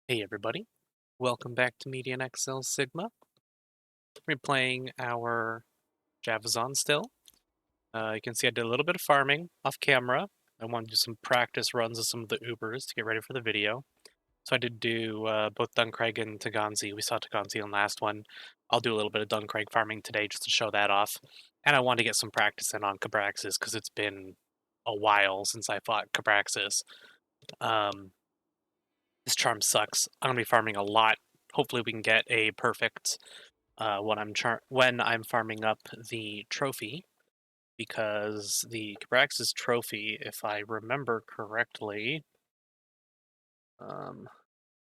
Hey everybody, welcome back to Media and Excel Sigma. We're playing our Javazon still. You can see I did a little bit of farming off camera. I wanted to do some practice runs of some of the Ubers to get ready for the video. So I did do both Duncraig and Taganzi. We saw Taganzi on the last one. I'll do a little bit of Duncraig farming today just to show that off. And I wanted to get some practice in on Abraxas because it's been a while since I fought Abraxas. Um, this charm sucks. I'm going to be farming a lot. Hopefully we can get a perfect when I'm farming up the trophy, because the Cabrax's trophy, if I remember correctly, um,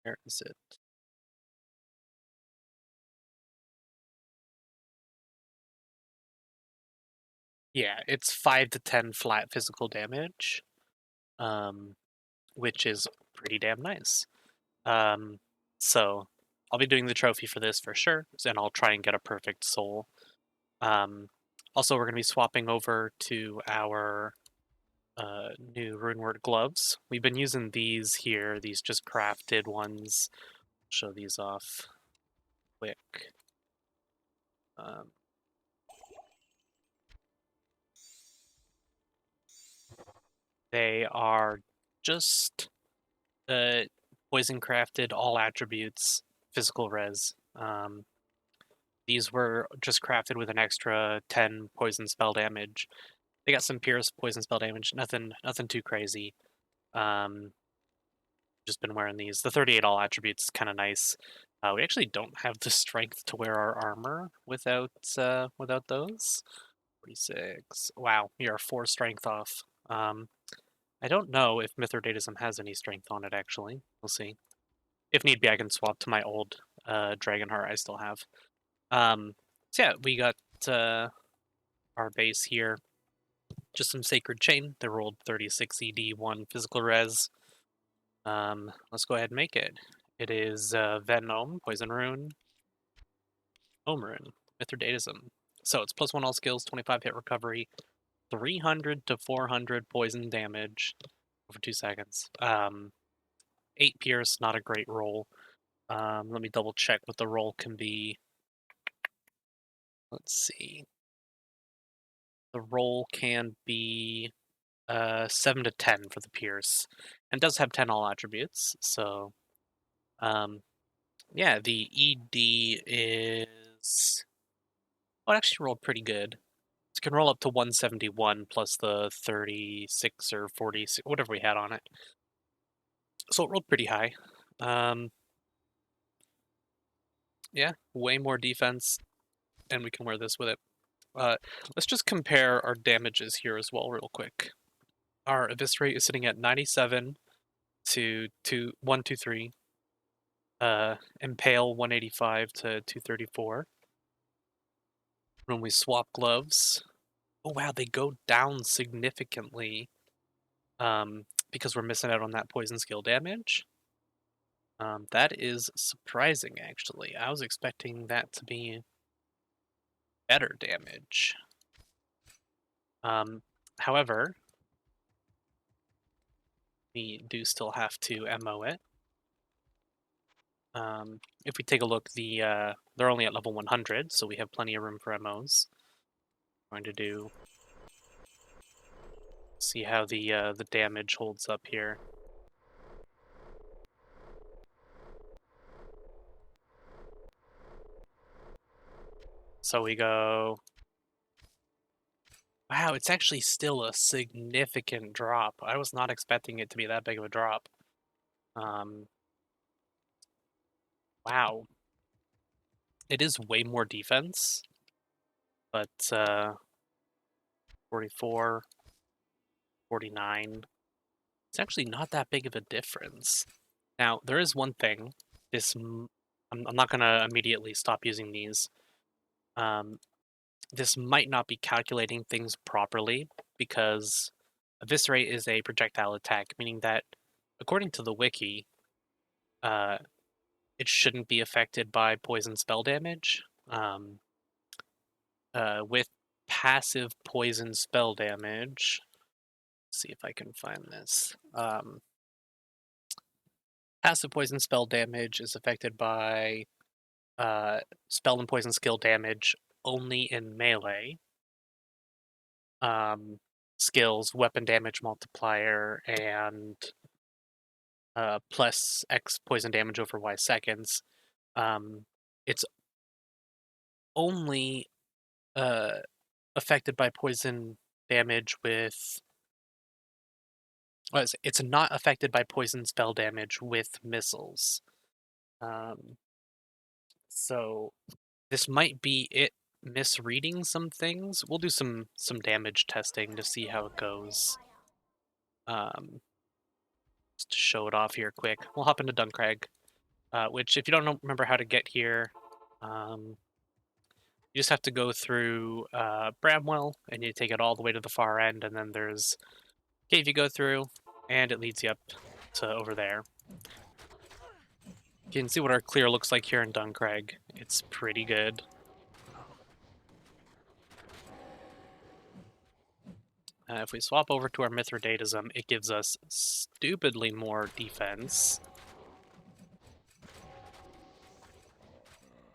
where is it? Yeah, it's 5 to 10 flat physical damage, um, which is pretty damn nice. Um, so I'll be doing the trophy for this for sure, and I'll try and get a perfect soul. Um, Also, we're going to be swapping over to our new runeword gloves. We've been using these here, these just crafted ones. Show these off quick. Um, they are just uh, poison crafted, all attributes, physical res. These were just crafted with an extra 10 poison spell damage. They got some pierce poison spell damage, nothing too crazy. Just been wearing these. The 38 all attributes is kind of nice. We actually don't have the strength to wear our armor without those. 46. Wow, we are 4 strength off. I don't know if Mithridatism has any strength on it, actually. We'll see. If need be, I can swap to my old Dragon Heart I still have. So yeah, we got our base here. Just some Sacred Chain. They rolled 36 ED, 1 physical res. Let's go ahead and make it. It is Venom, Poison Rune, Home Rune, Mithridatism. So it's +1 all skills, 25 hit recovery, 300 to 400 poison damage over 2 seconds. 8 pierce, not a great roll. Let me double check what the roll can be. Let's see. The roll can be 7 to 10 for the pierce, and does have 10 all attributes. So, yeah, the ED is. Oh, it actually rolled pretty good. It can roll up to 171 plus the 36 or 40, whatever we had on it. So it rolled pretty high. Um, yeah, way more defense, and we can wear this with it. Let's just compare our damages here as well, real quick. Our eviscerate is sitting at 97 to 123. Impale 185 to 234. When we swap gloves, oh wow, they go down significantly. Because we're missing out on that poison skill damage. That is surprising, actually. I was expecting that to be better damage. However, we do still have to MO it. If we take a look, they're only at level 100, so we have plenty of room for MOs. I'm going to see how the damage holds up here. So we go. Wow, it's actually still a significant drop. I was not expecting it to be that big of a drop. Um, wow. It is way more defense, but 44, 49. It's actually not that big of a difference. Now, there is one thing. I'm not going to immediately stop using these. Um, this might not be calculating things properly because Eviscerate is a projectile attack, meaning that, according to the wiki, uh, it shouldn't be affected by poison spell damage. With passive poison spell damage, let's see if I can find this. Passive poison spell damage is affected by spell and poison skill damage only in melee. Um, Skills, weapon damage multiplier, and plus X poison damage over Y seconds. It's only uh, affected by poison damage with. It's not affected by poison spell damage with missiles. Um, so this might be it misreading some things. We'll do some damage testing to see how it goes. Um, just to show it off here quick. We'll hop into Duncrag, which if you don't remember how to get here, you just have to go through Bramwell, and you take it all the way to the far end, and then there's a cave you go through, and it leads you up to over there. You can see what our clear looks like here in Duncrag. It's pretty good. If we swap over to our Mithridatism, it gives us stupidly more defense.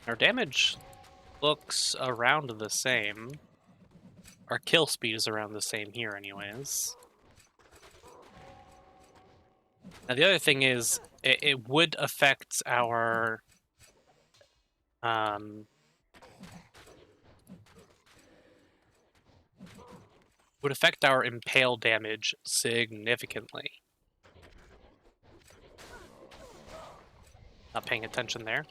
Our damage looks around the same. Our kill speed is around the same here anyways. Now the other thing is, it would affect our... would affect our impale damage significantly. Not paying attention there.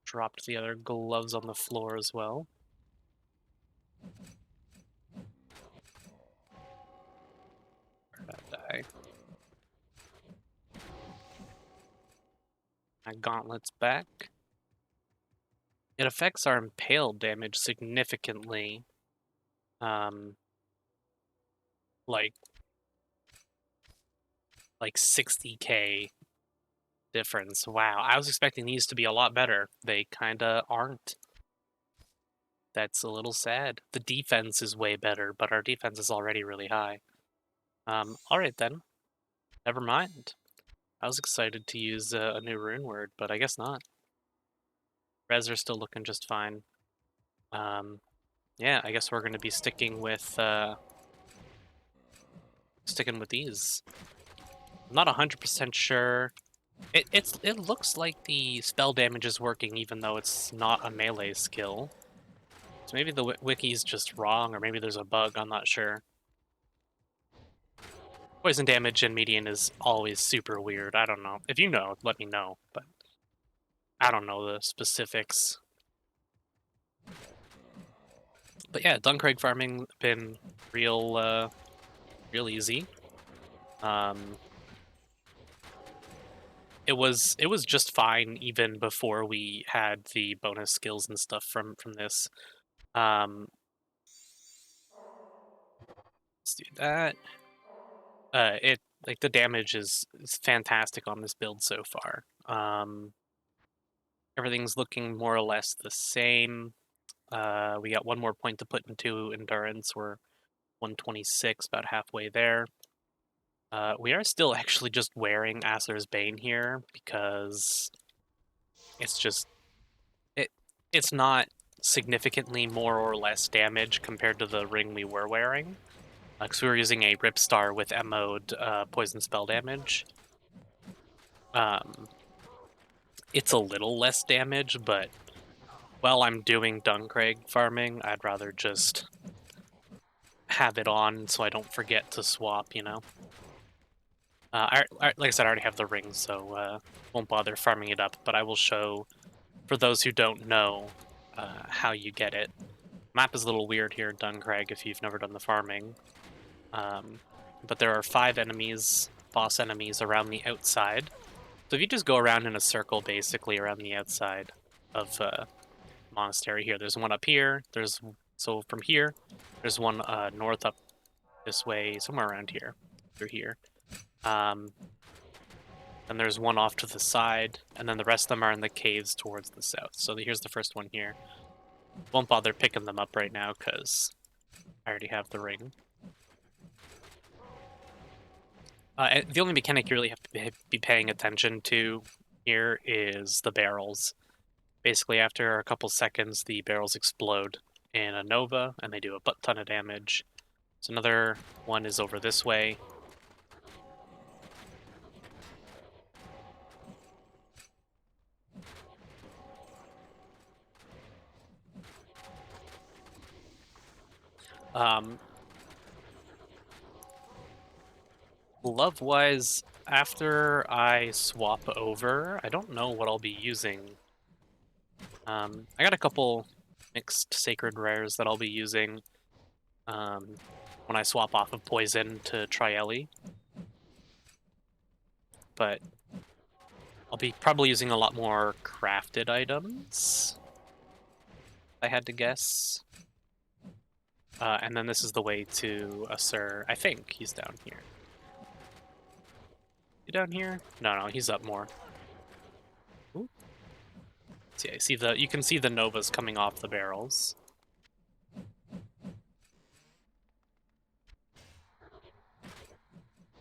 Dropped the other gloves on the floor as well. Where'd that die? My gauntlet's back. It affects our impale damage significantly. Like 60k difference. Wow, I was expecting these to be a lot better. They kinda aren't. That's a little sad. The defense is way better, but our defense is already really high. Alright then. Never mind. I was excited to use a new rune word, but I guess not. Res are still looking just fine. Yeah, I guess we're going to be sticking with these. I'm not 100% sure. It looks like the spell damage is working, even though it's not a melee skill. So maybe the wiki's just wrong, or maybe there's a bug. I'm not sure. Poison damage in median is always super weird. I don't know. If you know, let me know. But I don't know the specifics. But yeah, Duncrag farming been real easy. It was just fine even before we had the bonus skills and stuff from this. Let's do that. The damage is fantastic on this build so far. Everything's looking more or less the same. We got one more point to put into endurance. We're 126, about halfway there. We are still actually just wearing Acer's Bane here because it's not significantly more or less damage compared to the ring we were wearing. Because we were using a Ripstar with M mode poison spell damage. It's a little less damage, but while I'm doing Duncrag farming, I'd rather just have it on so I don't forget to swap, you know? Like I said, I already have the ring, so won't bother farming it up, but I will show, for those who don't know, how you get it. Map is a little weird here in Duncrag if you've never done the farming. But there are 5 enemies, boss enemies, around the outside. So if you just go around in a circle, basically, around the outside of monastery here. There's one up here. So from here, there's one north up this way, somewhere around here, through here. And there's one off to the side, and then the rest of them are in the caves towards the south. So here's the first one here. Won't bother picking them up right now because I already have the ring. The only mechanic you really have to be paying attention to here is the barrels. Basically, after a couple seconds, the barrels explode in a nova, and they do a butt ton of damage. So another one is over this way. Glove-wise, after I swap over, I don't know what I'll be using. I got a couple mixed sacred rares that I'll be using when I swap off of Poison to Trielli. But I'll be probably using a lot more crafted items, if I had to guess. And then this is the way to Assur. I think he's down here. You down here? No, he's up more. Ooh. See, I see you can see the novas coming off the barrels.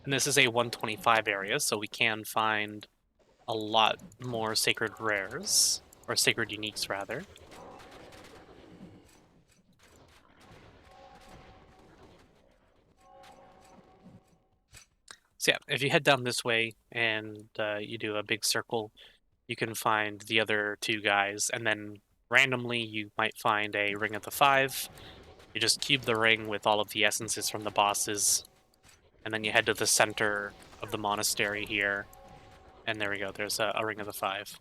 And this is a 125 area, so we can find a lot more sacred rares, or sacred uniques rather. So yeah, if you head down this way and you do a big circle, you can find the other two guys, and then randomly you might find a Ring of the Five. You just cube the ring with all of the essences from the bosses, and then you head to the center of the monastery here, and there we go, there's a Ring of the Five.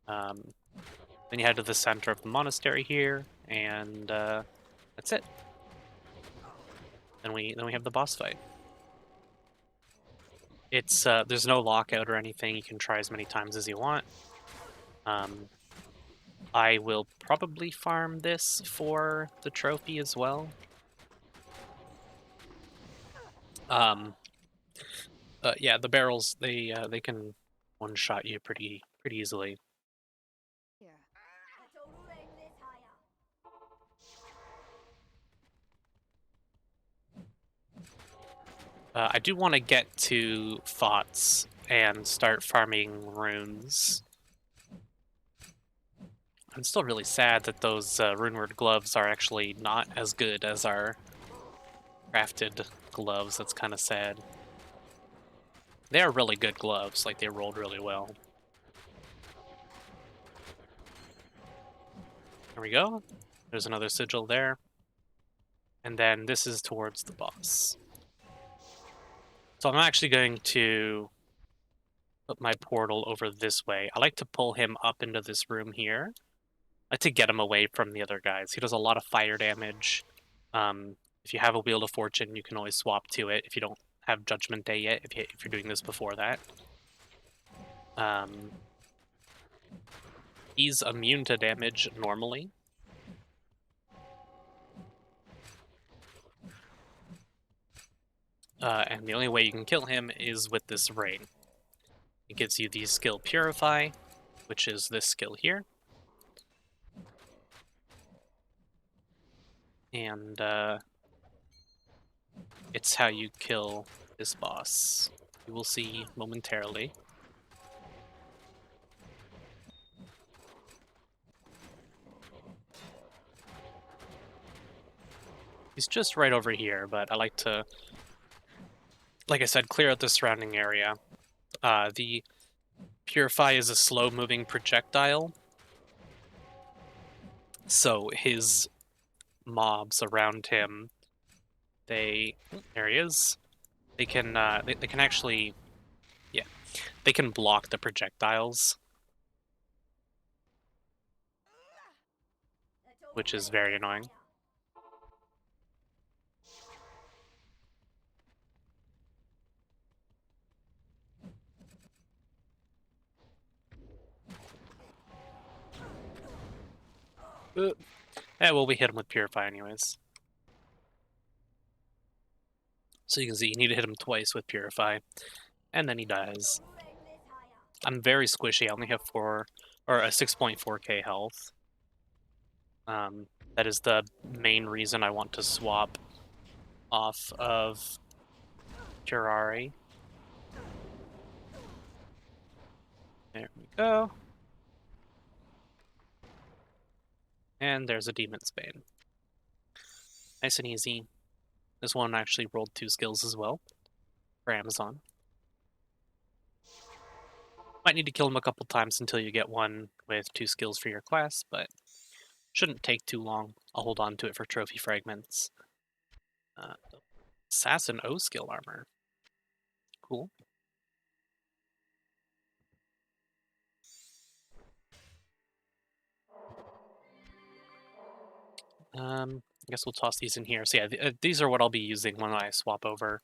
Then you head to the center of the monastery here, and that's it. Then we have the boss fight. It's there's no lockout or anything. You can try as many times as you want. I will probably farm this for the trophy as well. Yeah, the barrels they can one shot you pretty easily. I do want to get to Fauzt and start farming runes. I'm still really sad that those runeward gloves are actually not as good as our crafted gloves. That's kind of sad. They are really good gloves, like they rolled really well. There we go. There's another sigil there. And then this is towards the boss. So I'm actually going to put my portal over this way. I like to pull him up into this room here. I like to get him away from the other guys. He does a lot of fire damage. If you have a Wheel of Fortune, you can always swap to it if you don't have Judgment Day yet, if you're doing this before that. He's immune to damage normally. And the only way you can kill him is with this ring. It gives you the skill Purify, which is this skill here. And it's how you kill this boss. You will see momentarily. He's just right over here, but I like to, like I said, clear out the surrounding area. The Purify is a slow-moving projectile, so his mobs around him, there he is. They can they can actually, yeah, they can block the projectiles, which is very annoying. Yeah, well, we hit him with Purify anyways. So you can see you need to hit him twice with Purify, and then he dies. I'm very squishy. I only have 6.4k health. That is the main reason I want to swap off of Jurari. There we go. And there's a Demon's Bane. Nice and easy. This one actually rolled 2 skills as well for Amazon. Might need to kill him a couple times until you get one with 2 skills for your class, but shouldn't take too long. I'll hold on to it for trophy fragments. Assassin O skill armor. Cool. I guess we'll toss these in here. So yeah, these are what I'll be using when I swap over.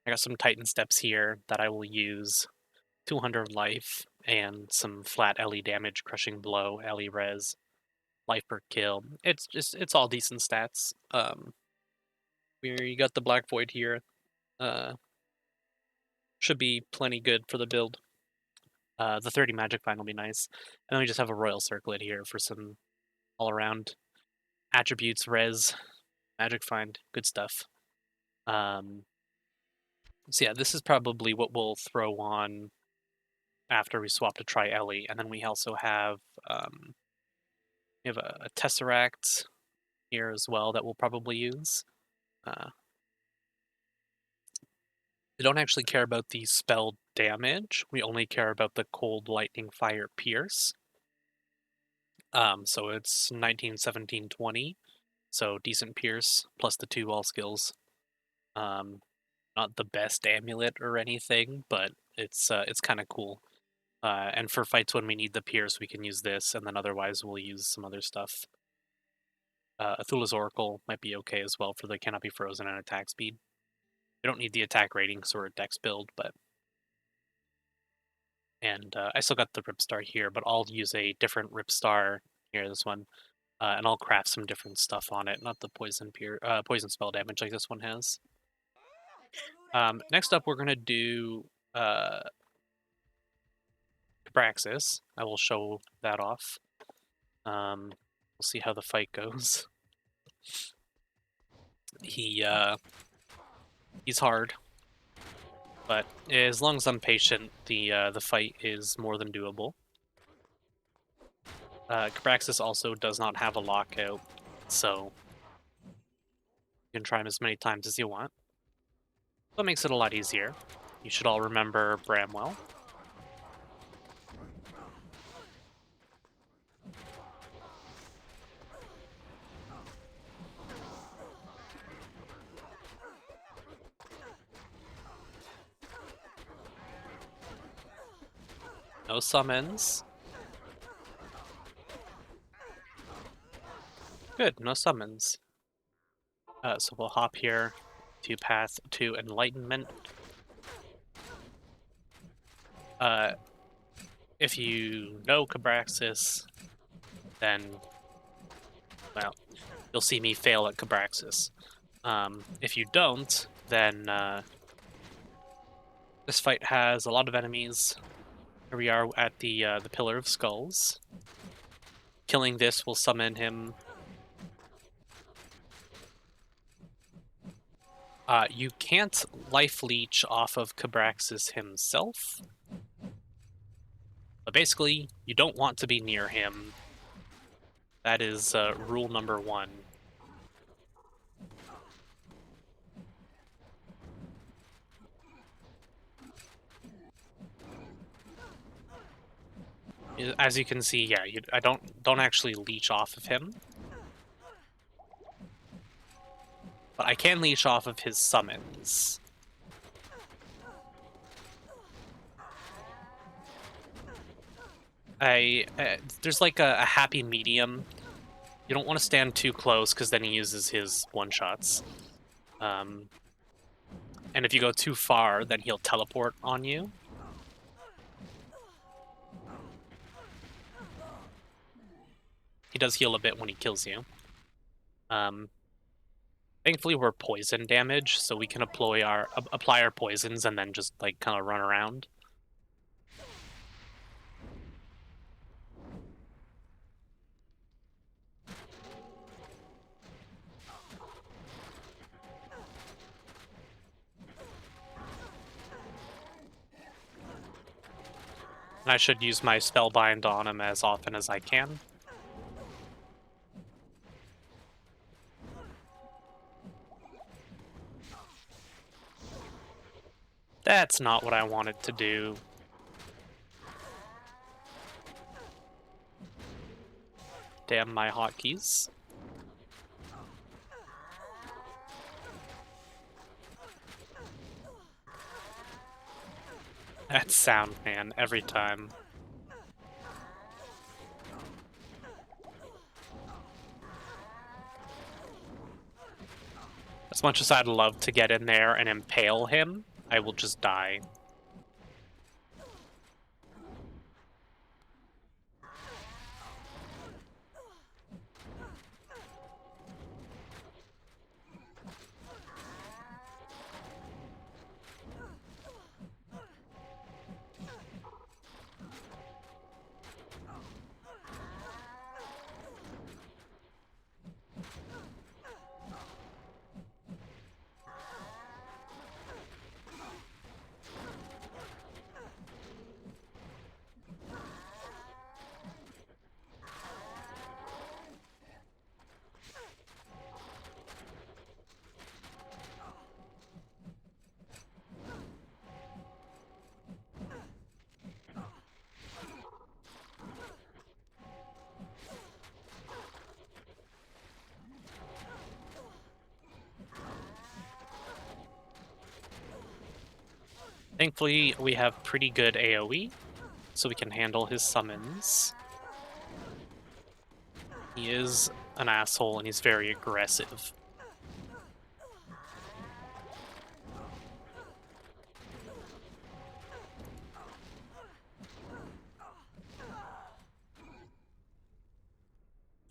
I got some Titan steps here that I will use. 200 life and some flat LE damage, crushing blow, LE res, life per kill. It's all decent stats. We got the Black Void here. Should be plenty good for the build. The 30 magic find will be nice. And then we just have a royal circlet here for some all around attributes, res, magic find, good stuff. So yeah, this is probably what we'll throw on after we swap to try Ellie, and then we also have we have a Tesseract here as well that we'll probably use. We don't actually care about the spell damage. We only care about the cold, lightning, fire, pierce. So it's 19, 17, 20. So decent pierce plus the 2 all skills. Not the best amulet or anything, but it's kind of cool. And for fights when we need the pierce, we can use this, and then otherwise we'll use some other stuff. Athula's Oracle might be okay as well for the cannot be frozen and attack speed. We don't need the attack rating because we're a dex build, but... And I still got the Ripstar here, but I'll use a different Ripstar here, this one. And I'll craft some different stuff on it, not the poison spell damage like this one has. Next up, we're going to do Abraxas. I will show that off. We'll see how the fight goes. He's hard, but as long as I'm patient, the fight is more than doable. Abraxas also does not have a lockout, so you can try him as many times as you want. So it makes it a lot easier. You should all remember Bramwell. No summons. Good, no summons. So we'll hop here to Path to Enlightenment. If you know Abraxas, then, well, you'll see me fail at Abraxas. If you don't, then this fight has a lot of enemies. Here we are at the Pillar of Skulls. Killing this will summon him. You can't life leech off of Abraxas himself. But basically, you don't want to be near him. That is rule number 1. As you can see, yeah, I don't actually leech off of him. But I can leech off of his summons. There's like a happy medium. You don't want to stand too close because then he uses his one-shots. And if you go too far, then he'll teleport on you. He does heal a bit when he kills you. Thankfully, we're poison damage, so we can apply our poisons and then just like kind of run around. And I should use my Spellbind on him as often as I can. That's not what I wanted to do. Damn my hotkeys. That sound, man, every time. As much as I'd love to get in there and impale him, I will just die. Thankfully, we have pretty good AoE, so we can handle his summons. He is an asshole and he's very aggressive.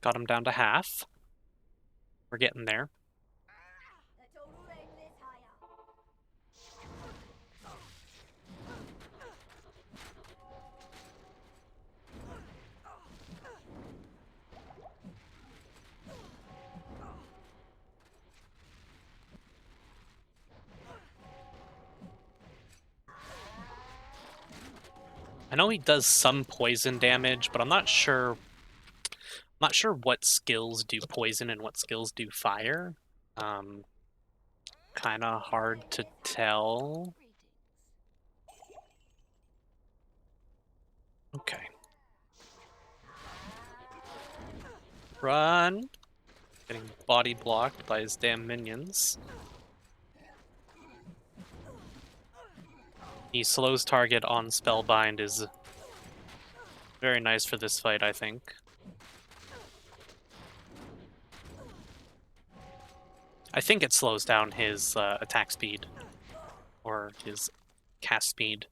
Got him down to half. We're getting there. I know he does some poison damage, but I'm not sure what skills do poison and what skills do fire. Kind of hard to tell. Okay. Run! Getting body blocked by his damn minions. He slows target on Spellbind is very nice for this fight, I think. I think it slows down his attack speed, or his cast speed.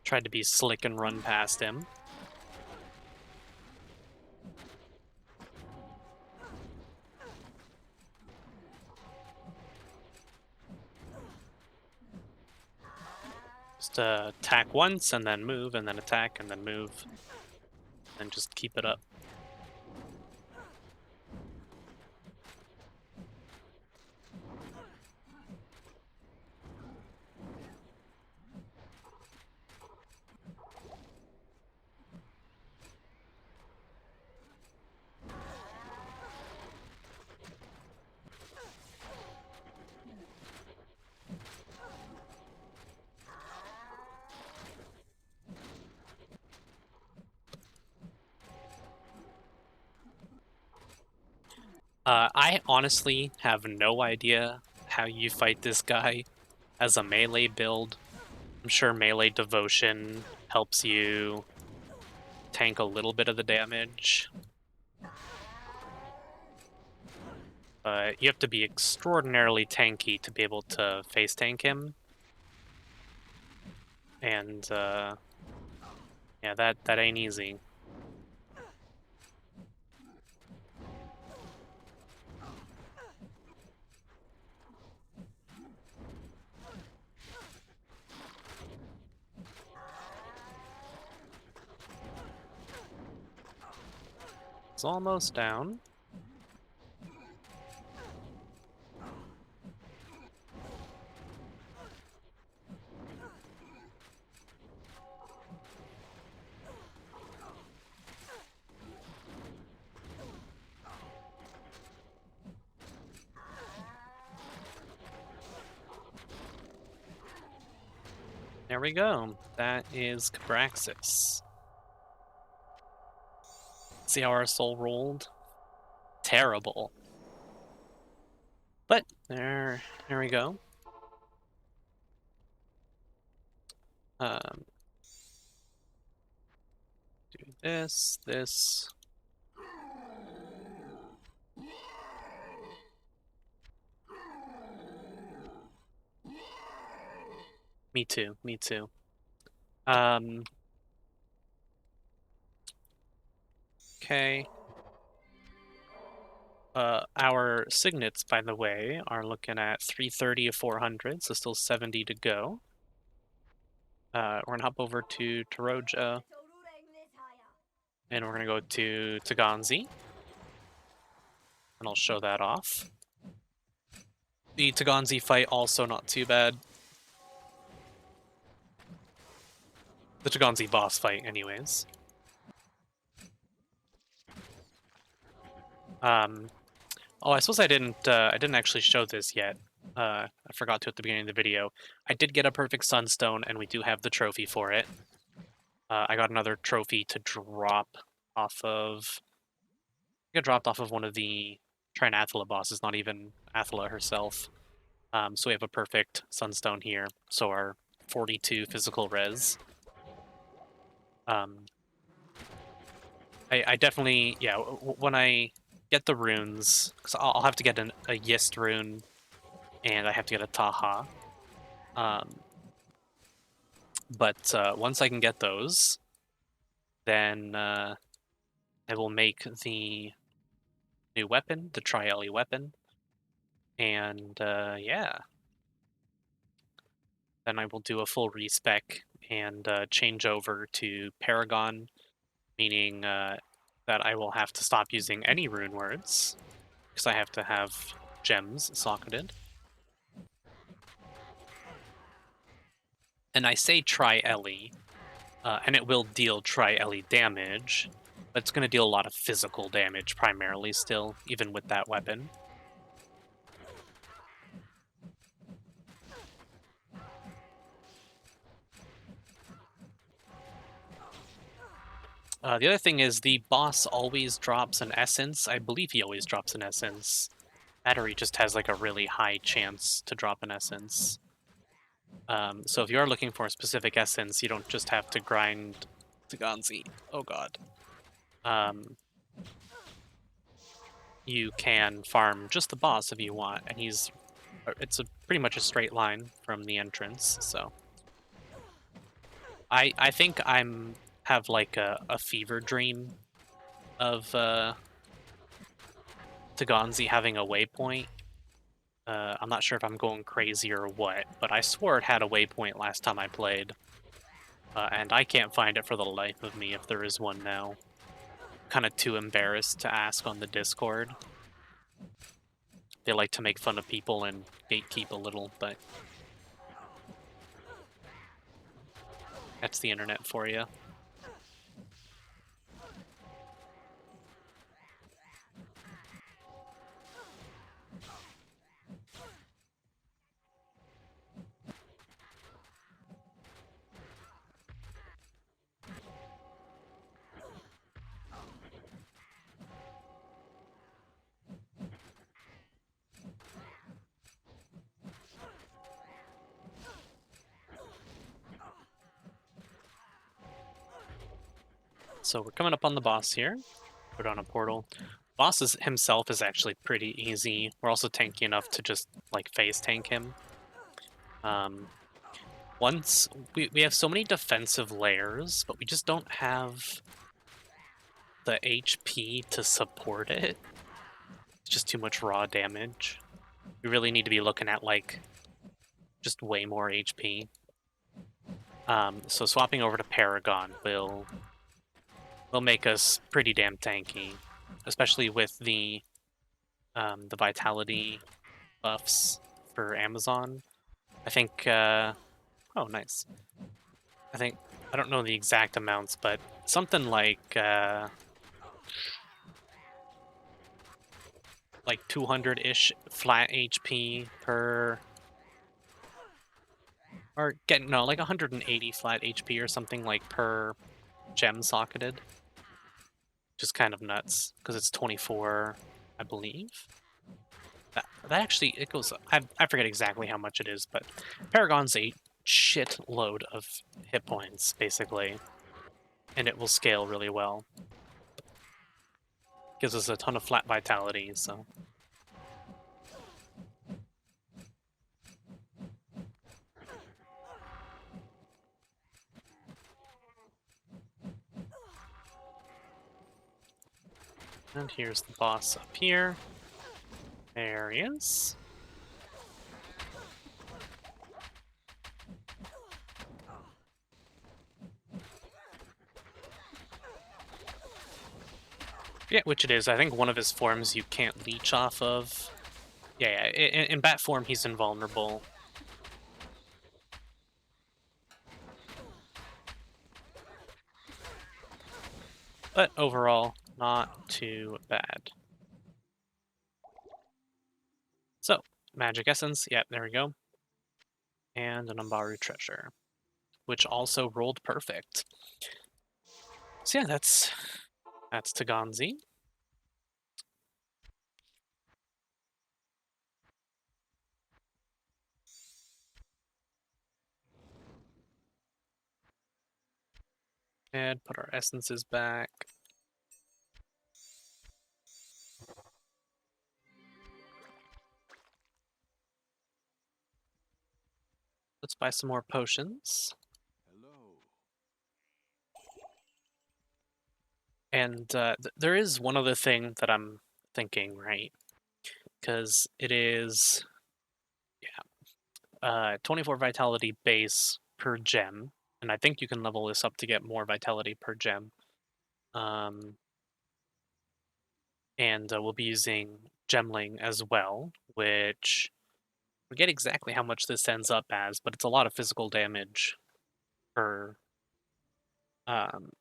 Tried to be slick and run past him. Just attack once and then move and then attack and then move. And just keep it up. I honestly have no idea how you fight this guy as a melee build. I'm sure melee devotion helps you tank a little bit of the damage. But you have to be extraordinarily tanky to be able to face tank him. And yeah, that ain't easy. almost down. There we go. That is Abraxas. See how our soul rolled? Terrible. But there we go. Do this. Me too. Okay. Our signets, by the way, are looking at 330 of 400, so still 70 to go. We're gonna hop over to Taroja, and we're gonna go to Taganzi, and I'll show that off. The Taganzi fight also not too bad. The Taganzi boss fight, anyways. Oh, I suppose I didn't actually show this yet. I forgot to at the beginning of the video. I did get a perfect Sunstone, and we do have the trophy for it. I got another trophy to drop off of... I got dropped off of one of the Trinathla bosses, not even Athla herself. So we have a perfect Sunstone here. So our 42 physical res. I definitely, yeah, when I get the runes, because I'll have to get a Yist rune, and I have to get a Taha. But once I can get those, then I will make the new weapon, the Trieli weapon, and yeah. Then I will do a full respec and change over to Paragon, meaning that I will have to stop using any rune words, because I have to have gems socketed. And I say Trieli, and it will deal Trieli damage, but it's going to deal a lot of physical damage primarily still, even with that weapon. The other thing is the boss always drops an essence. I believe he always drops an essence. Battery just has like a really high chance to drop an essence. So if you are looking for a specific essence, you don't just have to grind Taganzi. Oh god. You can farm just the boss if you want, and it's pretty much a straight line from the entrance, so. I think have like a fever dream of Taganzi having a waypoint. I'm not sure if I'm going crazy or what, but I swore it had a waypoint last time I played. And I can't find it for the life of me if there is one now. Kind of too embarrassed to ask on the Discord. They like to make fun of people and gatekeep a little, but that's the internet for you. So we're coming up on the boss here. Put on a portal. Boss himself is actually pretty easy. We're also tanky enough to just like phase tank him. Once we have so many defensive layers, but we just don't have the HP to support it. It's just too much raw damage. We really need to be looking at like just way more HP. So swapping over to Paragon will make us pretty damn tanky. especially with the vitality buffs for Amazon. I think. Oh, nice. I think I don't know the exact amounts, but something like 200-ish flat HP per, or get no, like 180 flat HP or something like per gem socketed. Just kind of nuts because it's 24, I believe. That actually it goes. I forget exactly how much it is, but Paragon's a shitload of hit points basically, and it will scale really well. Gives us a ton of flat vitality, so. And here's the boss up here. There he is. Yeah, which it is. I think one of his forms you can't leech off of. Yeah, in bat form he's invulnerable. But overall, not too bad. So, magic essence. Yep, there we go. And an Umbaru treasure, which also rolled perfect. So yeah, that's Taganzi. And put our essences back. Let's buy some more potions. And there is one other thing that I'm thinking, right? Because it is, 24 vitality base per gem, and I think you can level this up to get more vitality per gem. And we'll be using Gemling as well, which I forget exactly how much this ends up as, but it's a lot of physical damage per. Um,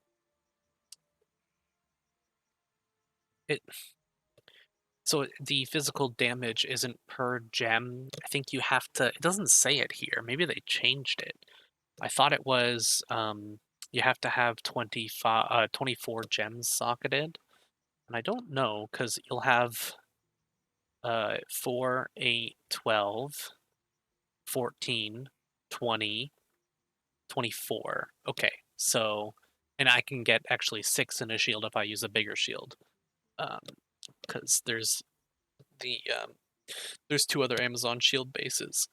it So the physical damage isn't per gem. I think you have to. It doesn't say it here. Maybe they changed it. I thought it was you have to have 24 gems socketed, and I don't know because you'll have 4, 8, 12, 14, 20, 24. Okay, so and I can get actually 6 in a shield if I use a bigger shield, because the there's 2 other Amazon shield bases.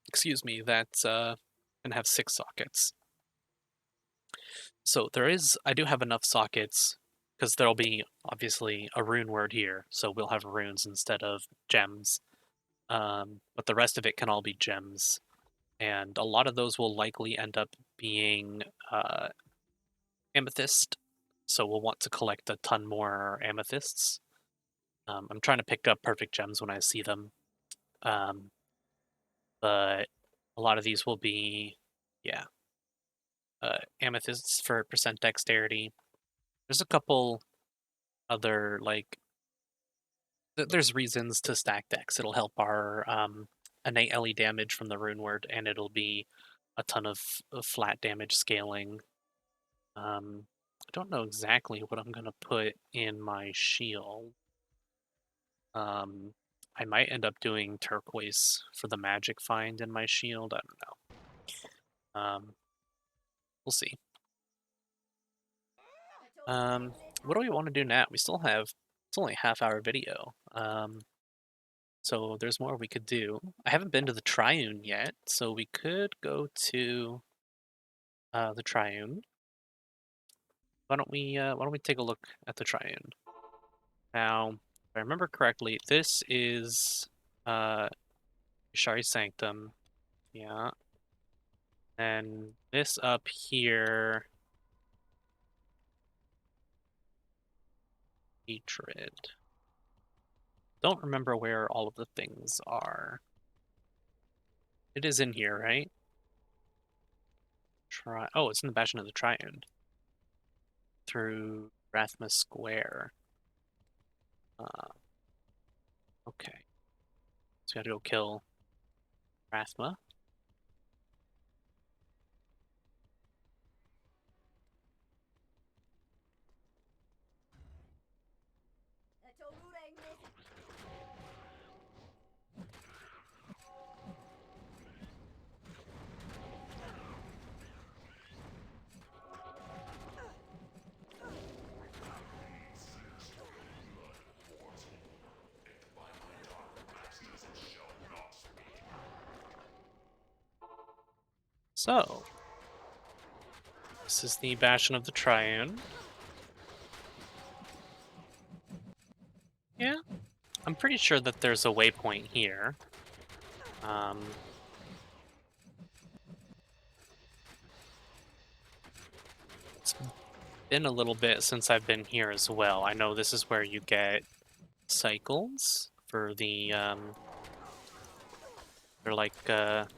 Excuse me, that can have 6 sockets. So I do have enough sockets because there'll be obviously a rune word here, so we'll have runes instead of gems. But the rest of it can all be gems, and a lot of those will likely end up being amethyst. So we'll want to collect a ton more amethysts. I'm trying to pick up perfect gems when I see them, but a lot of these will be, yeah, amethysts for percent dexterity. There's a couple other there's reasons to stack dex. It'll help our innate LE damage from the rune word, and it'll be a ton of flat damage scaling. I don't know exactly what I'm gonna put in my shield. I might end up doing turquoise for the magic find in my shield. I don't know. We'll see. What do we want to do now? We still have, it's only a half-hour video. So there's more we could do. I haven't been to the Triune yet, so we could go to the Triune. Why don't we take a look at the Triune? Now, if I remember correctly, this is Ishari Sanctum. Yeah. And this up here Hatred. Don't remember where all of the things are. It is in here, right? Oh, it's in the Bastion of the Triune. Through Rathma Square. Okay. So we gotta go kill Rathma. So, this is the Bastion of the Triune. Yeah, I'm pretty sure that there's a waypoint here. It's been a little bit since I've been here as well. I know this is where you get cycles for the, they're like, the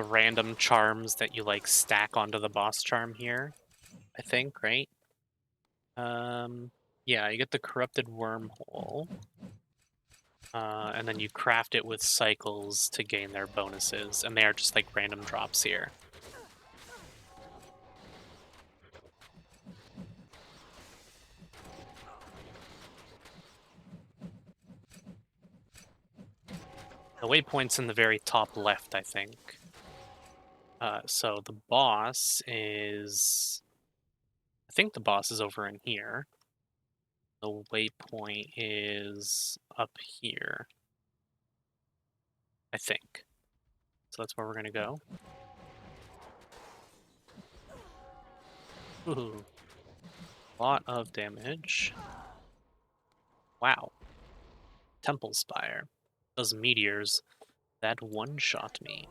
random charms that you, like, stack onto the boss charm here, I think, right? Yeah, you get the Corrupted Wormhole. And then you craft it with cycles to gain their bonuses, and they are just like random drops here. The waypoint's in the very top left, I think. So the boss is... I think the boss is over in here. The waypoint is up here. I think. So that's where we're gonna go. Ooh. Lot of damage. Wow. Temple Spire. Those meteors, that one-shot me.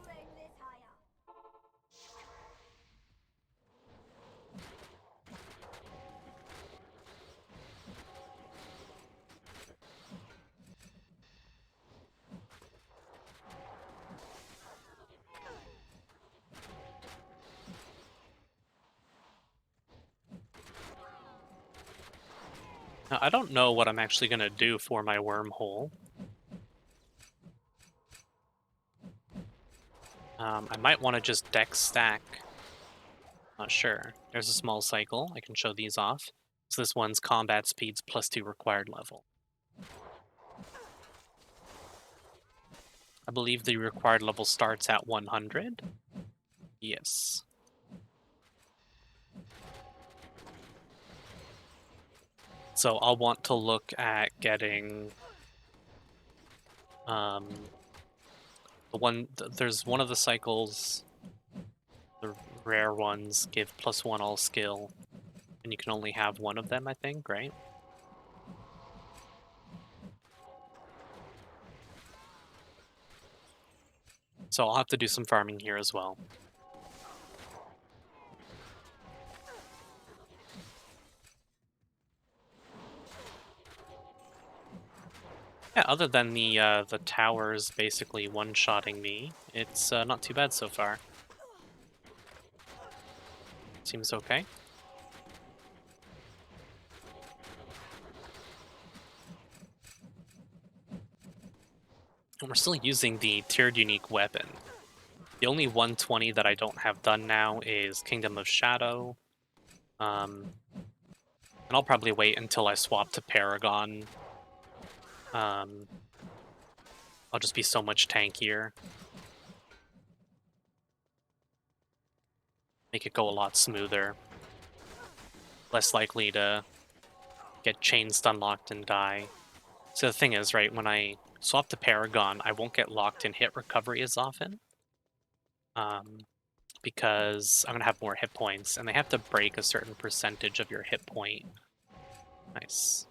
Now, I don't know what I'm actually going to do for my wormhole. I might want to just dex stack. Not sure. There's a small cycle. I can show these off. So this one's combat speeds +2 required level. I believe the required level starts at 100. Yes. So I'll want to look at getting there's one of the cycles, the rare ones give +1 all skill, and you can only have one of them, I think, right? So I'll have to do some farming here as well. Yeah, other than the towers basically one-shotting me, it's not too bad so far. Seems okay. And we're still using the tiered unique weapon. The only 120 that I don't have done now is Kingdom of Shadow. And I'll probably wait until I swap to Paragon. I'll just be so much tankier. Make it go a lot smoother. Less likely to get chain stun locked and die. So the thing is, right, when I swap to Paragon, I won't get locked in hit recovery as often. Because I'm going to have more hit points, and they have to break a certain percentage of your hit point. Nice.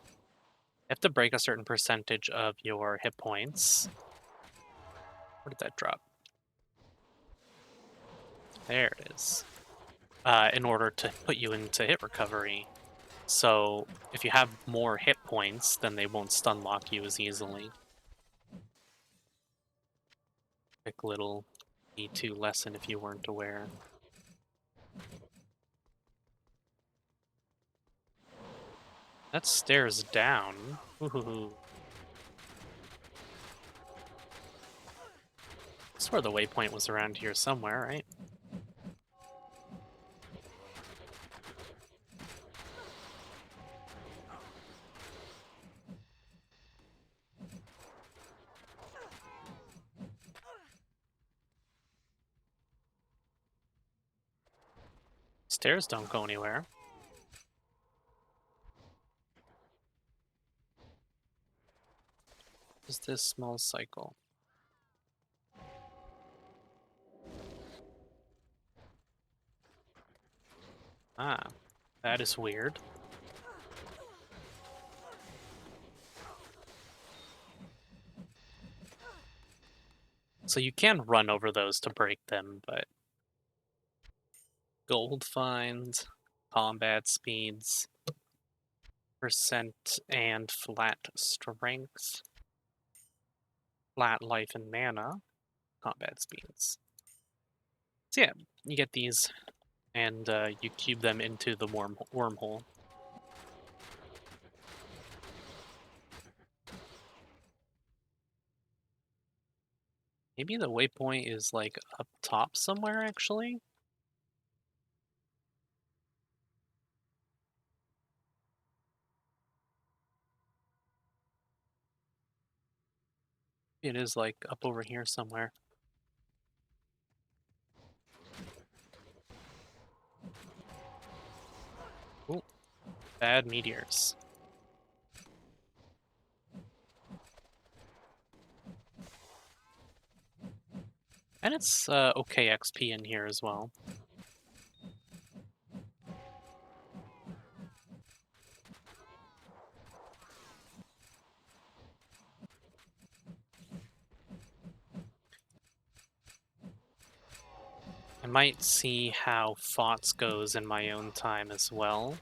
You have to break a certain percentage of your hit points. Where did that drop? There it is. In order to put you into hit recovery. So if you have more hit points, then they won't stun lock you as easily. Quick little E2 lesson if you weren't aware. That stairs down. Ooh. I swear the waypoint was around here somewhere, right? Stairs don't go anywhere. Is this small cycle? Ah, that is weird. So you can run over those to break them, but gold finds, combat speeds, percent and flat strength, flat life and mana, combat speeds. So yeah, you get these, and you cube them into the wormhole. Maybe the waypoint is like up top somewhere, actually? It is like up over here somewhere. Ooh, bad meteors. And it's okay XP in here as well. I might see how Fauzt goes in my own time as well,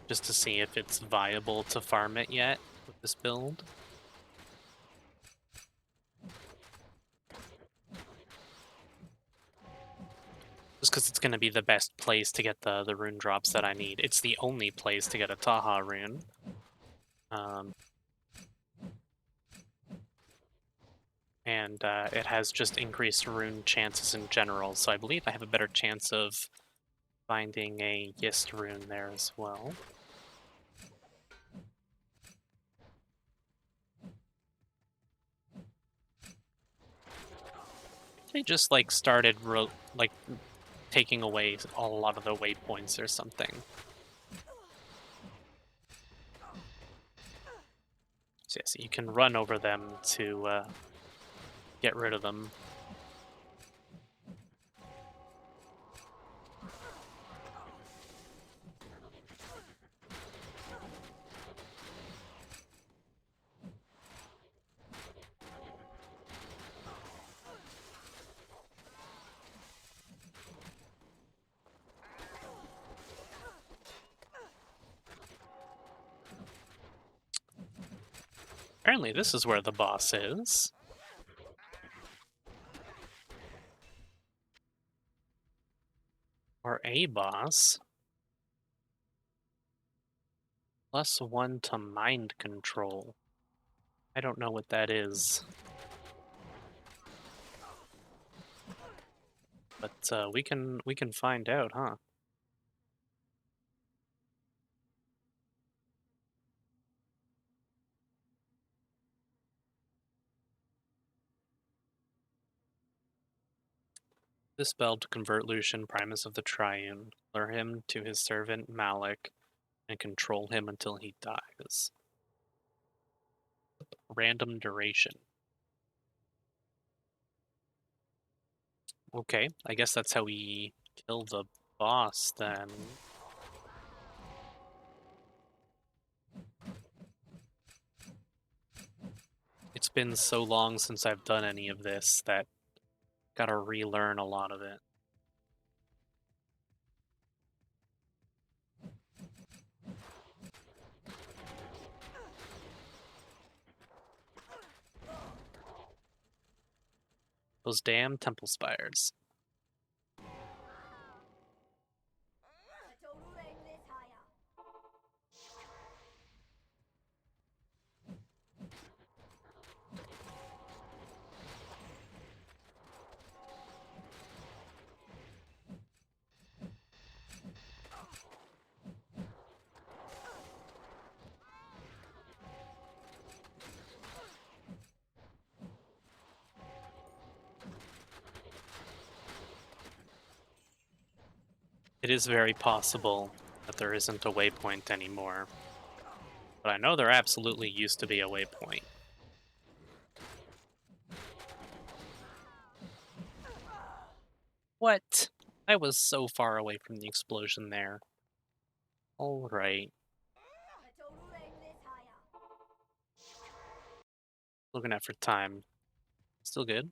just to see if it's viable to farm it yet with this build. Just because it's going to be the best place to get the rune drops that I need. It's the only place to get a Taha rune. And it has just increased rune chances in general, so I believe I have a better chance of finding a Yist rune there as well. They just like started like taking away a lot of the waypoints or something. So yes, you can run over them to get rid of them. Apparently this is where the boss is. Or a boss. +1 to mind control. I don't know what that is. But we can find out, huh? This spell to convert Lucian, Primus of the Triune, lure him to his servant Malik, and control him until he dies. Random duration. Okay, I guess that's how we kill the boss then. It's been so long since I've done any of this that gotta relearn a lot of it. Those damn temple spires. It is very possible that there isn't a waypoint anymore. But I know there absolutely used to be a waypoint. What? I was so far away from the explosion there. Alright. Looking at for time. Still good.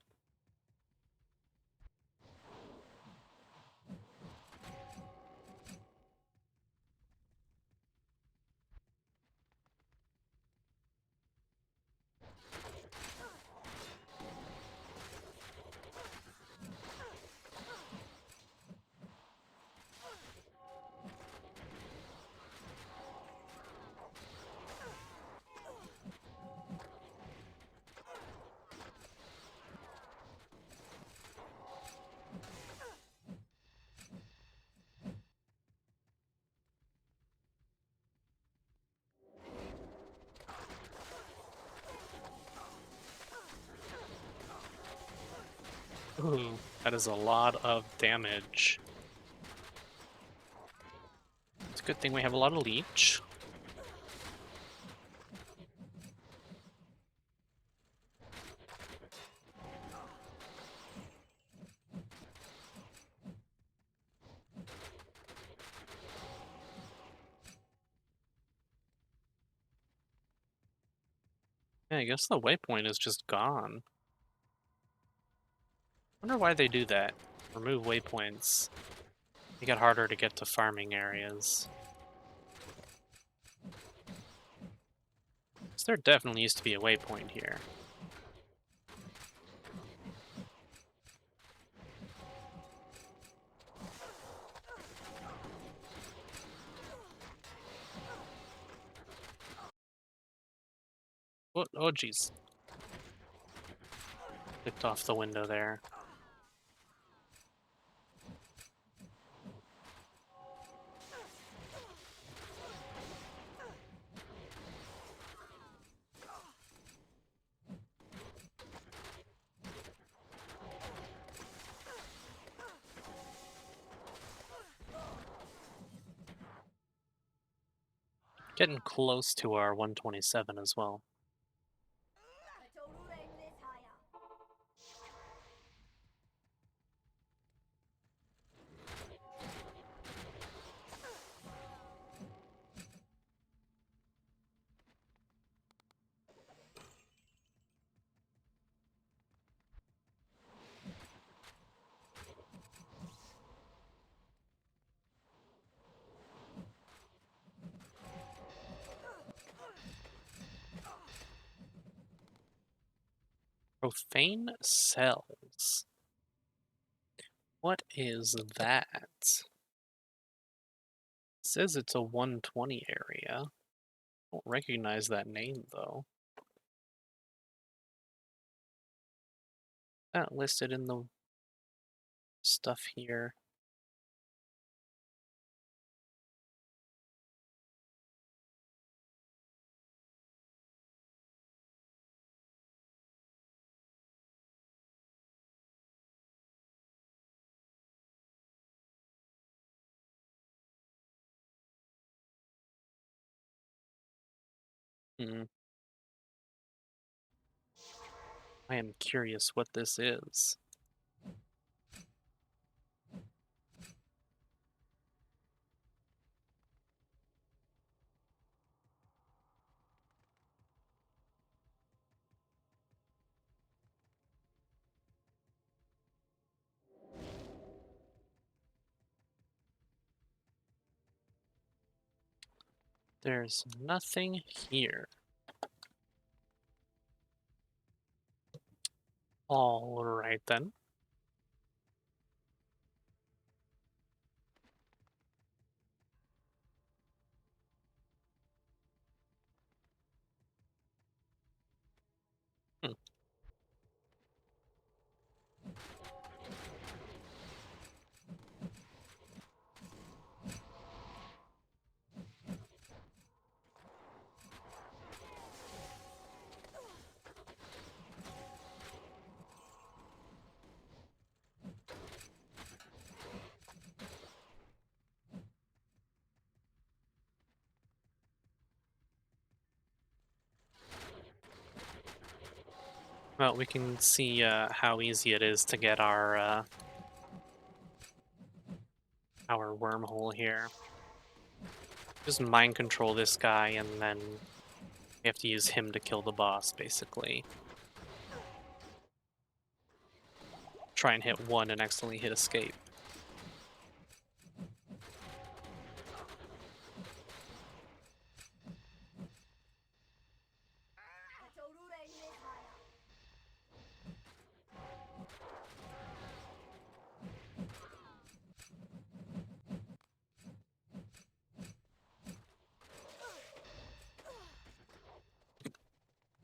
Ooh, that is a lot of damage. It's a good thing we have a lot of leech. Yeah, I guess the waypoint is just gone. Wonder why they do that. Remove waypoints. Make it harder to get to farming areas. 'Cause there definitely used to be a waypoint here. Oh, jeez. Clicked off the window there. Getting close to our 127 as well. Profane cells. What is that? It says it's a 120 area. Don't recognize that name though. Not listed in the stuff here. Hmm. I am curious what this is. There's nothing here. All right then. Hmm. Well, we can see how easy it is to get our wormhole here. Just mind control this guy, and then we have to use him to kill the boss, basically. Try and hit one and accidentally hit escape.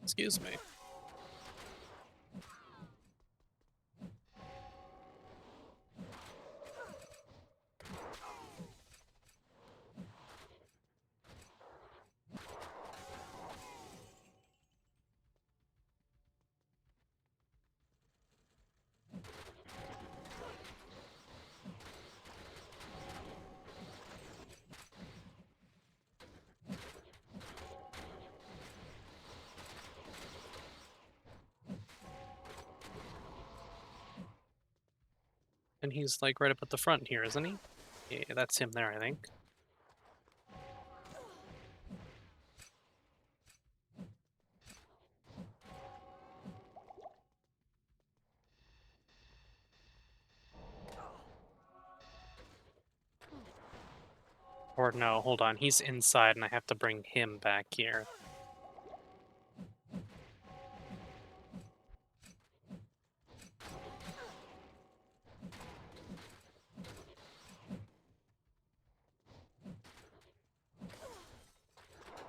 Excuse me. And he's like right up at the front here, isn't he? Yeah, that's him there, I think. Or no, hold on. He's inside and I have to bring him back here.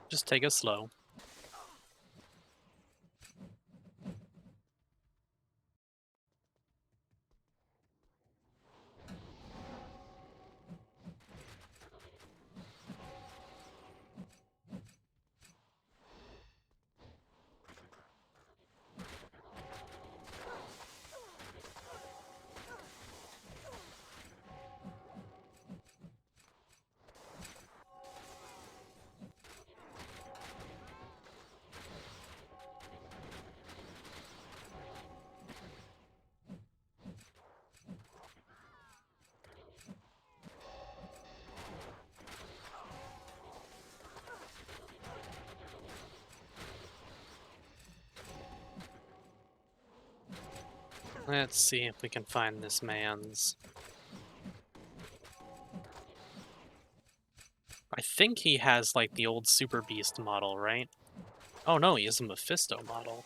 Just take it slow. Let's see if we can find this man's. I think he has like the old Super Beast model, right? Oh no, he has a Mephisto model.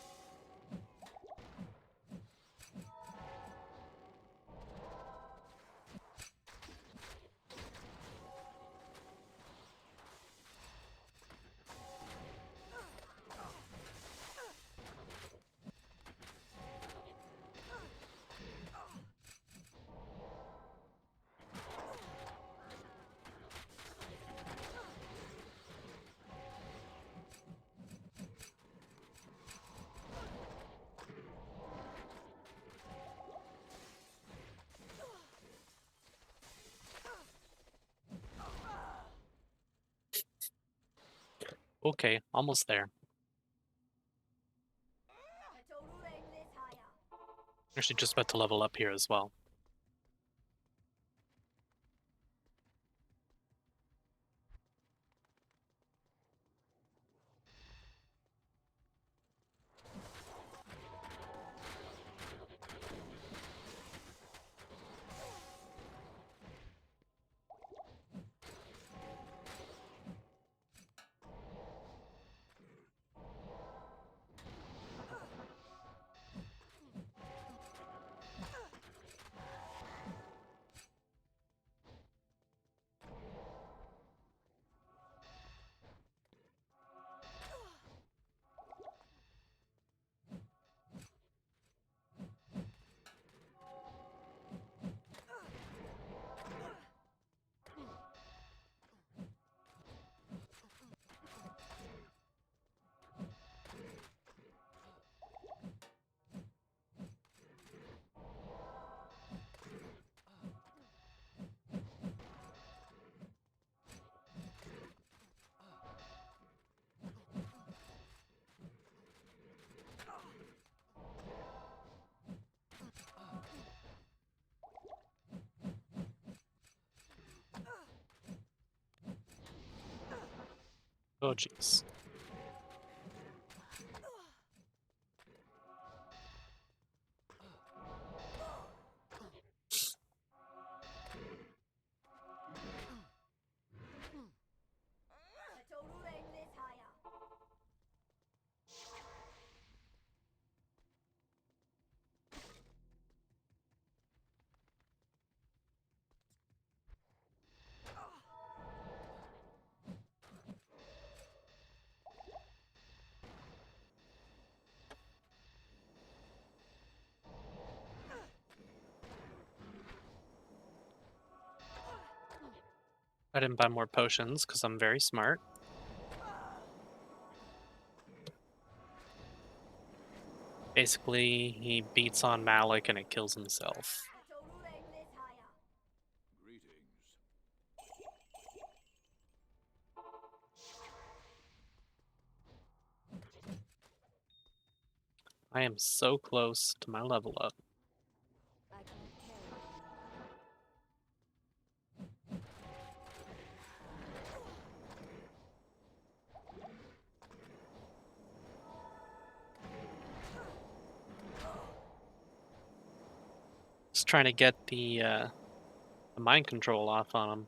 Okay, almost there. Actually, just about to level up here as well. Oh, jeez. I didn't buy more potions because I'm very smart. Basically, he beats on Malik and it kills himself. I am so close to my level up. Just trying to get the mind control off on him.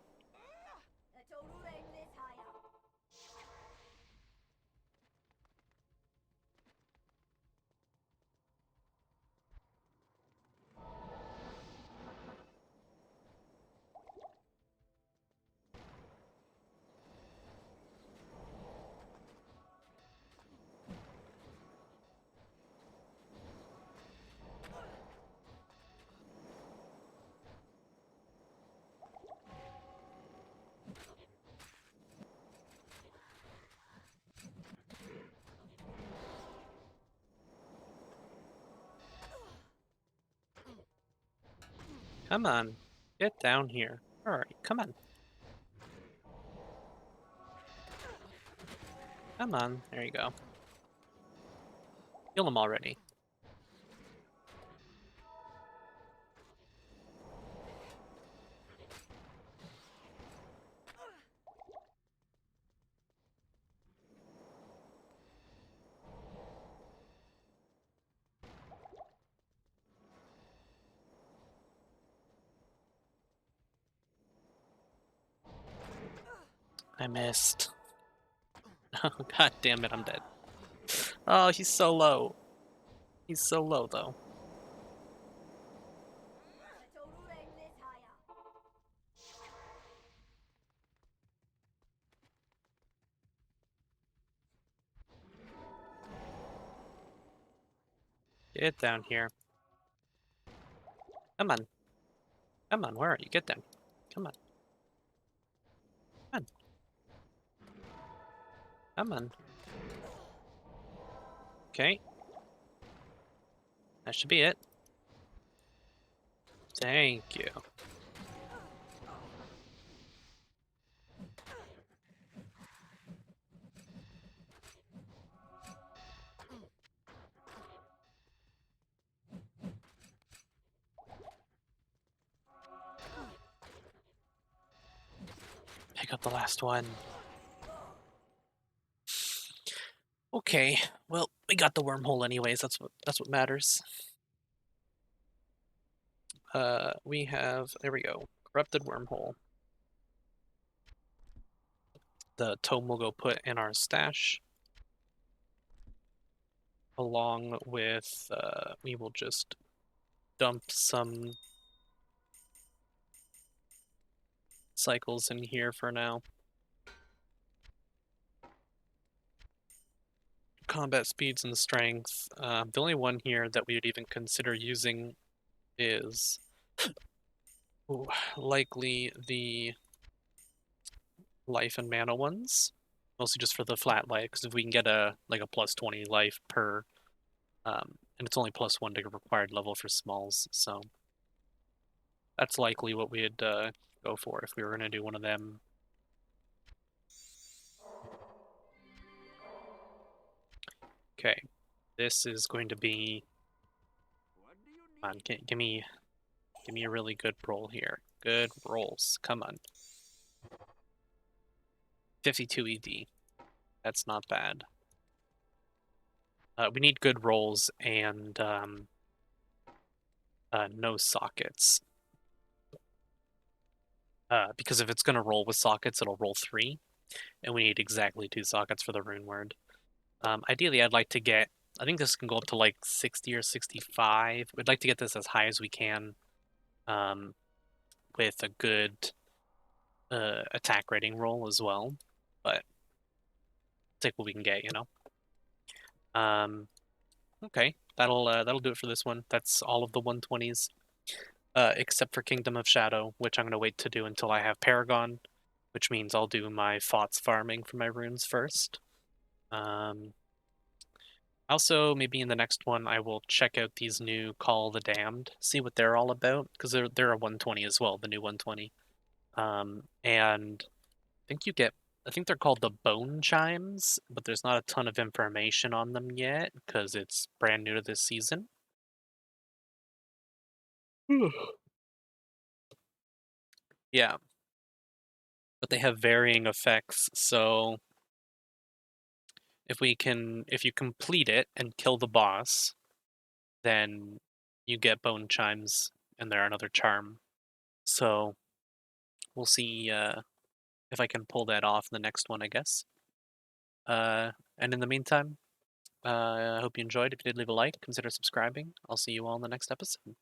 Come on, get down here. Where are you? Come on. Come on, there you go. Kill him already. I missed. Oh, god damn it, I'm dead. Oh, he's so low. He's so low, though. Get down here. Come on. Come on, where are you? Get down. Come on. Come on. Come on. Okay. That should be it. Thank you. Pick up the last one. Okay, well, we got the wormhole anyways. That's what matters. We have, there we go, corrupted wormhole. The tome will go put in our stash, along with we will just dump some cycles in here for now. Combat speeds and strength. The only one here that we would even consider using is likely the life and mana ones, mostly just for the flat life. Because if we can get a plus 20 life per, and it's only plus 1 to required level for smalls, so that's likely what we'd go for if we were going to do one of them. Okay, this is going to be. Come on, give me a really good roll here. Good rolls. Come on. 52 ED. That's not bad. We need good rolls and no sockets. Because if it's going to roll with sockets, it'll roll 3, and we need exactly 2 sockets for the rune word. Ideally, I'd like to get, I think this can go up to like 60 or 65. We'd like to get this as high as we can with a good attack rating roll as well, but take what we can get, you know? Okay, that'll do it for this one. That's all of the 120s, except for Kingdom of Shadow, which I'm going to wait to do until I have Paragon, which means I'll do my Fauzt farming for my runes first. Also, maybe in the next one, I will check out these new Call the Damned, see what they're all about, because they're a 120 as well, the new 120. And I think they're called the Bone Chimes, but there's not a ton of information on them yet, because it's brand new to this season. Yeah, but they have varying effects, so if you complete it and kill the boss, then you get Bone Chimes, and they're another charm. So we'll see if I can pull that off in the next one, I guess. And in the meantime, I hope you enjoyed. If you did, leave a like, consider subscribing. I'll see you all in the next episode.